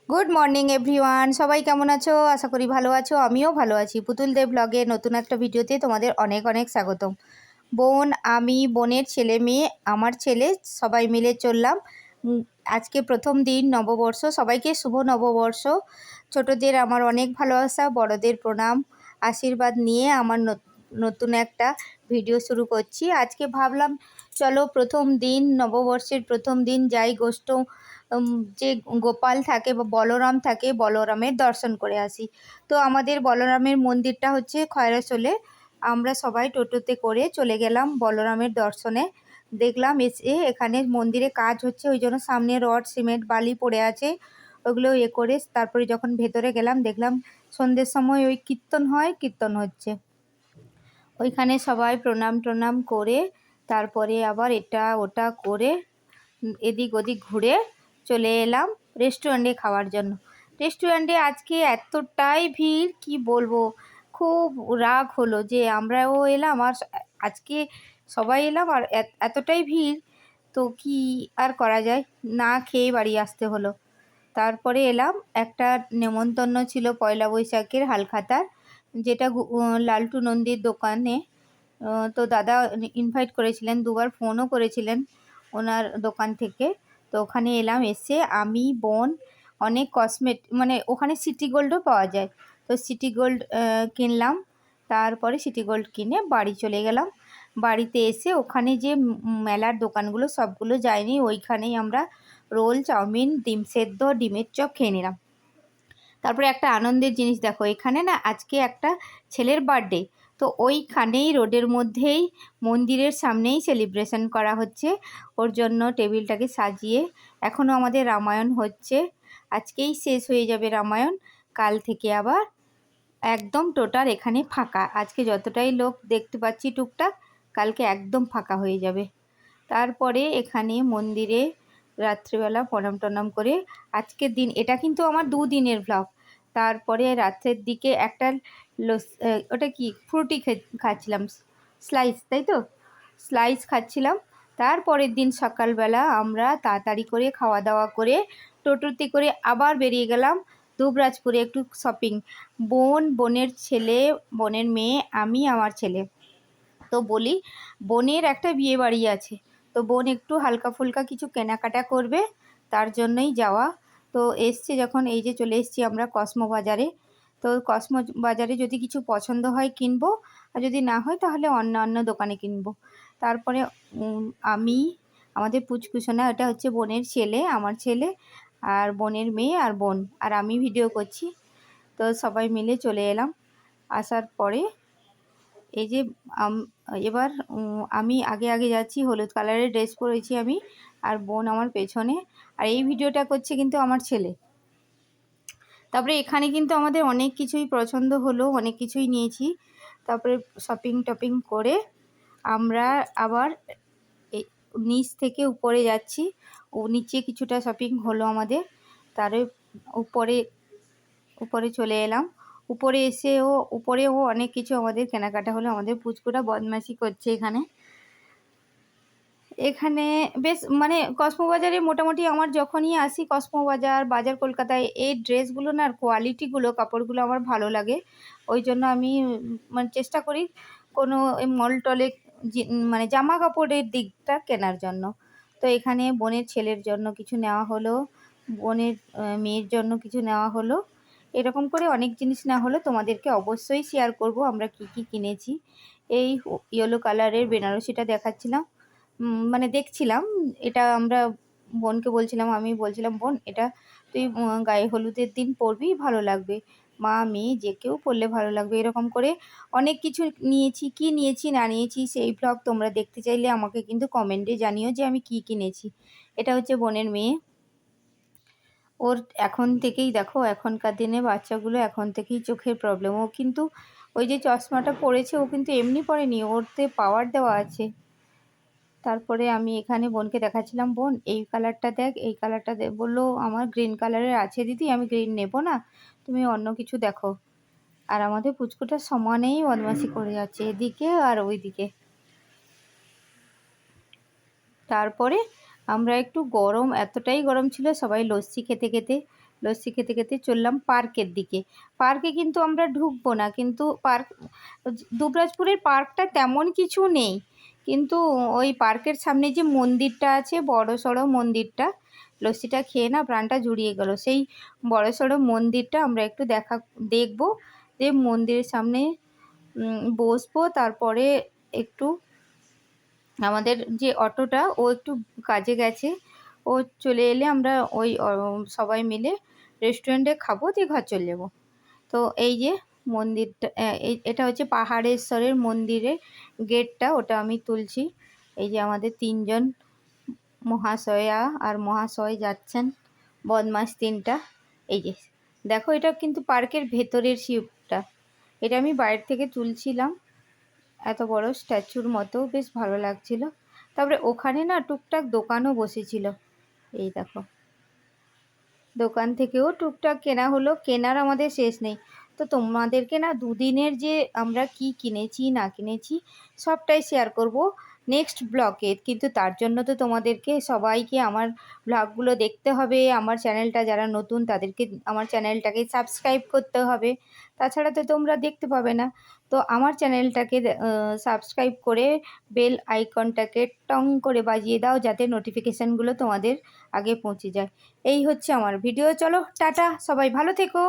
Good morning everyone, সবাই কেমন আছো? আশা করি ভালো আছো। আমিও ভালো আছি। পুতুল দেব ব্লগে নতুন একটা ভিডিওতে তোমাদের অনেক অনেক স্বাগতম। বোন, আমি, বোনের ছেলে মেয়ে, আমার ছেলে সবাই মিলে চললাম। আজকে প্রথম দিন নববর্ষ। সবাইকে শুভ নববর্ষ। ছোটদের আমার অনেক ভালোবাসা, বড়দের প্রণাম আশীর্বাদ নিয়ে আমার নতুন একটা ভিডিও শুরু করছি। আজকে ভাবলাম চলো প্রথম দিন, নববর্ষের প্রথম দিন যাই গোষ্ঠ যে গোপাল থাকে বা বলরাম থাকে, বলরামের দর্শন করে আসি। তো আমাদের বলরামের মন্দিরটা হচ্ছে খয়রাসোলে। আমরা সবাই টোটোতে করে চলে গেলাম বলরামের দর্শনে। দেখলাম এসে এখানে মন্দিরে কাজ হচ্ছে, ওই জন্য সামনে রড সিমেন্ট বালি পড়ে আছে, ওগুলো করে তারপরে যখন ভেতরে গেলাম দেখলাম সন্ধ্যের সময় ওই কীর্তন হচ্ছে। ওইখানে সবাই প্রণাম টনাম করে তারপরে আবার এটা ওটা করে এদিক ওদিক ঘুরে চলে এলাম রেস্টুরেন্টে খাওয়ার জন্য। রেস্টুরেন্টে আজকে এতটাই ভিড় কি বলবো, খুব রাগ হলো যে আমরাও এলাম আর আজকে সবাই এলাম আর এতটাই ভিড়, তো কি আর করা যায়, না খেয়ে বাড়ি আসতে হলো। তারপরে এলাম, একটা নেমন্তন্ন ছিল পয়লা বৈশাখের হালখাতার, যেটা লালটু নন্দীর দোকানে। তো দাদা ইনভাইট করেছিলেন, দুবার ফোনও করেছিলেন ওনার দোকান থেকে। তো ওখানে এলাম, এসে আমি, বোন, অনেক মানে ওখানে সিটি গোল্ডও পাওয়া যায়, তো সিটি গোল্ড কিনলাম। তারপরে সিটি গোল্ড কিনে বাড়ি চলে গেলাম। বাড়িতে এসে ওখানে যে মেলার দোকানগুলো সবগুলো যায়নি, ওইখানেই আমরা রোল, চাউমিন, ডিম সেদ্ধ, ডিমের চপ খেয়ে নিলাম। তারপরে একটা আনন্দের জিনিস দেখো, এখানে না আজকে একটা ছেলের বার্থডে, তো ওইখানেই রোডের মধ্যেই মন্দিরের সামনেই সেলিব্রেশন করা হচ্ছে। ওর জন্য টেবিলটাকে সাজিয়ে, এখনও আমাদের রামায়ণ হচ্ছে, আজকেই শেষ হয়ে যাবে রামায়ণ, কাল থেকে আবার একদম টোটাল এখানে ফাঁকা। আজকে যতটাই লোক দেখতে পাচ্ছি টুকটাক, কালকে একদম ফাঁকা হয়ে যাবে। তারপরে এখানে মন্দিরে রাত্রিবেলা প্রণাম টনাম করে আজকের দিন, এটা কিন্তু আমার 2 দিনের ভ্লগ। তারপরে রাত্রের দিকে একটা ওটা কি ফ্রুটি খাচ্ছিলাম, স্লাইস, তাই তো, স্লাইস খাচ্ছিলাম। তারপরের দিন সকালবেলা আমরা তাড়াতাড়ি করে খাওয়া দাওয়া করে টোটোতে করে আবার বেরিয়ে গেলাম দুবরাজপুরে একটু শপিং। বোন, বোনের ছেলে, বোনের মেয়ে, আমি, আমার ছেলে। তো বলি, বোনের একটা বিয়ে বাড়ি আছে, তো বোন একটু হালকা ফুলকা কিছু কেনাকাটা করবে, তার জন্যই যাওয়া। তো এসছে যখন, এই যে চলে এসছি আমরা কসমো বাজারে। তো কসমো বাজারে যদি কিছু পছন্দ হয় কিনবো, আর যদি না হয় তাহলে অন্য দোকানে কিনবো। তারপরে আমি, আমাদের পুচকুসোনা, এটা হচ্ছে বোনের ছেলে, আমার ছেলে, আর বোনের মেয়ে, আর বোন, আর আমি ভিডিও করছি। তো সবাই মিলে চলে এলাম। আসার পরে এই যে এবার আমি আগে আগে যাচ্ছি, হলুদ কালারের ড্রেস পরেছি আমি, আর বোন আমার পেছনে, আর এই ভিডিওটা করছে কিন্তু আমার ছেলে। তারপরে এখানে কিন্তু আমাদের অনেক কিছুই পছন্দ হলো, অনেক কিছুই নিয়েছি। তারপরে শপিং টপিং করে আমরা আবার নিচ থেকে উপরে যাচ্ছি, নিচে কিছুটা শপিং হলো আমাদের, তারে উপরে উপরে চলে এলাম। উপরেও অনেক কিছু আমাদের কেনাকাটা হলো। আমাদের পুচকুটা বদমাশি করছে এখানে। এখানে বেশ মানে কসমো বাজারে মোটামুটি আমার যখনই আসি কসমো বাজার কলকাতায়, এই ড্রেসগুলো না, কোয়ালিটিগুলো, কাপড়গুলো আমার ভালো লাগে। ওই জন্য আমি মানে চেষ্টা করি কোনো মল টলে মানে জামা কাপড়ের দিকটা কেনার জন্য। তো এখানে বোনের ছেলের জন্য কিছু নেওয়া হলো, বোনের মেয়ের জন্য কিছু নেওয়া হলো, এরকম করে অনেক জিনিস নেওয়া হলো। তোমাদেরকে অবশ্যই শেয়ার করব আমরা কি কি কিনেছি। এই ইয়েলো কালারের বেনারসিটা দেখাচ্ছিলাম, মানে দেখছিলাম, এটা আমরা বোনকে বলছিলাম, আমি বলছিলাম বোন এটা তুই গায়ে হলুদের দিন পরবি, ভালো লাগবে, মা মেয়ে যে কেউ পরলে ভালো লাগবে। এরকম করে অনেক কিছু নিয়েছি, কি নিয়েছি না নিয়েছি সেই ব্লগ তোমরা দেখতে চাইলে আমাকে কিন্তু কমেন্টে জানিও যে আমি কি কিনেছি। এটা হচ্ছে বোনের মেয়ে, ওর এখন থেকেই দেখো, এখনকার দিনে বাচ্চাগুলো এখন থেকেই চোখের প্রবলেম। ও কিন্তু ওই যে চশমাটা পরেছে, ও কিন্তু এমনি পরেনি, ওরতে পাওয়ার দেওয়া আছে। তারপরে আমি এখানে বোনকে দেখাচ্ছিলাম, বোন এই কালারটা দেখ, এই কালারটা দেখ, বললো আমার গ্রিন কালারের আছে দিদি, আমি গ্রিন নেব না, তুমি অন্য কিছু দেখো। আর আমাদের পুচকুটা সমানেই বদমাশি করে যাচ্ছে এদিকে আর ওইদিকে। তারপরে আমরা একটু গরম, এতটাই গরম ছিল, সবাই লস্যি খেতে খেতে লস্যি খেতে খেতে চললাম পার্কের দিকে। পার্কে কিন্তু আমরা ঢুকবো না, কিন্তু দুবরাজপুরের পার্কটা তেমন কিছু নেই, কিন্তু ওই পার্কের সামনে যে মন্দিরটা আছে বড় সড়ো মন্দিরটা, লস্যিটা খেয়ে না প্রাণটা জুড়িয়ে গেল। সেই বড় সড়ো মন্দিরটা আমরা একটু দেখব, যে মন্দিরের সামনে বসবো, তারপরে একটু আমাদের যে অটোটা ও একটু কাজে গেছে, ও চলে এলে আমরা ওই সবাই মিলে রেস্টুরেন্টে খাবো, দিয়ে ঘর চলে যাবো। তো এই যে মন্দিরটা, এটা হচ্ছে পাহাড়েশ্বরের মন্দিরের গেটটা, ওটা আমি তুলছি। এই যে আমাদের 3 জন মহাশয়া আর মহাশয় যাচ্ছেন, বদমাস 3টা। এই যে দেখো, এটা কিন্তু পার্কের ভেতরের শিপটা, এটা আমি বাইরে থেকে তুলছিলাম। এত বড় স্ট্যাচুর মতো, বেশ ভালো লাগছিল। তারপরে ওখানে না টুকটাক দোকানও বসেছিল, এই দেখো, দোকান থেকেও টুকটাক কেনা হলো, কেনার আমাদের শেষ নেই। তো তোমাদেরকে না দুদিনের যে আমরা কি কিনেছি না কিনেছি সবটাই শেয়ার করব নেক্সট ব্লগে, কিন্তু তার জন্য তো তোমাদেরকে সবাইকে আমার ব্লগগুলো দেখতে হবে। আমার চ্যানেলটা যারা নতুন তাদেরকে আমার চ্যানেলটাকে সাবস্ক্রাইব করতে হবে, তাছাড়া তো তোমরা দেখতে পাবে না। তো আমার চ্যানেলটাকে সাবস্ক্রাইব করে বেল আইকনটাকে টং করে বাজিয়ে দাও, যাতে নোটিফিকেশানগুলো তোমাদের আগে পৌঁছে যায়। এই হচ্ছে আমার ভিডিও। চলো টাটা, সবাই ভালো থেকো।